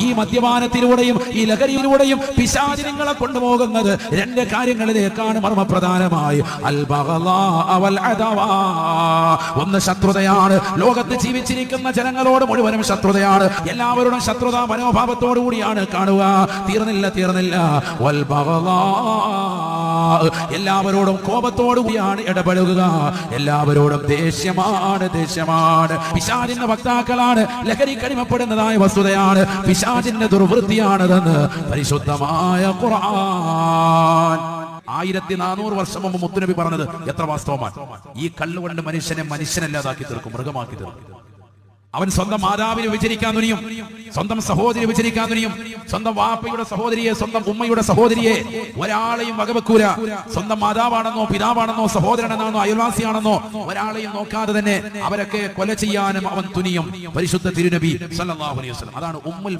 ഈ മദ്യപാനത്തിലൂടെയും ഈ ലഹരിയിലൂടെയും പിശാച് നിങ്ങളെ കൊണ്ടുപോകുന്നത് രണ്ട് കാര്യങ്ങളിലേക്കാണ് മർമ്മപ്രധാനമായി. അൽ ബഗളാ വൽ അദവാ. ഒന്ന് ശത്രുതയാണ്. ലോകത്ത് ജീവിച്ചിരിക്കുന്ന ജനങ്ങളോട് മുഴുവനും ശത്രുതയാണ്. എല്ലാവരോടും ശത്രുതാ മനോഭാവത്തോടു കൂടിയാണ് കാണുക. തീർന്നില്ല. വൽ ബഗളാ. എല്ലാവരോടും കോപത്തോടു കൂടിയാണ് ഇടപെടുക. എല്ലാവരോടും ദേഷ്യമാണ്. പിശാചിന്റെ വക്താക്കളാണ്. ലഹരി കടിമപ്പെടുന്നതായ വസ്തുതയാണ്. പിശാചിന്റെ ദുർവൃത്തിയാണതെന്ന് പരിശുദ്ധമായ ഖുർആൻ 1400 വർഷം മുമ്പ് മുത്തുനബി പറഞ്ഞത് എത്ര വാസ്തവമാണ്. ഈ കള്ളുകൊണ്ട് മനുഷ്യനല്ലാതാക്കി തീർക്കും, മൃഗമാക്കി തീർക്കും. അവൻ സ്വന്തം മാതാവിനെ വിചരിക്കാൻ തുനിയും, സ്വന്തം സഹോദരി വിചരിക്കാൻ തുനിയും. സ്വന്തം വാപ്പയുടെ സഹോദരിയെ, സ്വന്തം ഉമ്മയുടെ സഹോദരിയെ ഒരാളെയും വകവെക്കൂല. സ്വന്തം മാതാവാണെന്നോ പിതാവാണെന്നോ സഹോദരനെന്നാണോ അയൽവാസിയാണെന്നോ ഒരാളെയും നോക്കാതെ തന്നെ അവരൊക്കെ കൊല ചെയ്യാനും അവൻ തുനിയും. പരിശുദ്ധ തിരുനബി സല്ലല്ലാഹു അലൈഹി വസല്ലം. അതാണ് ഉമ്മുൽ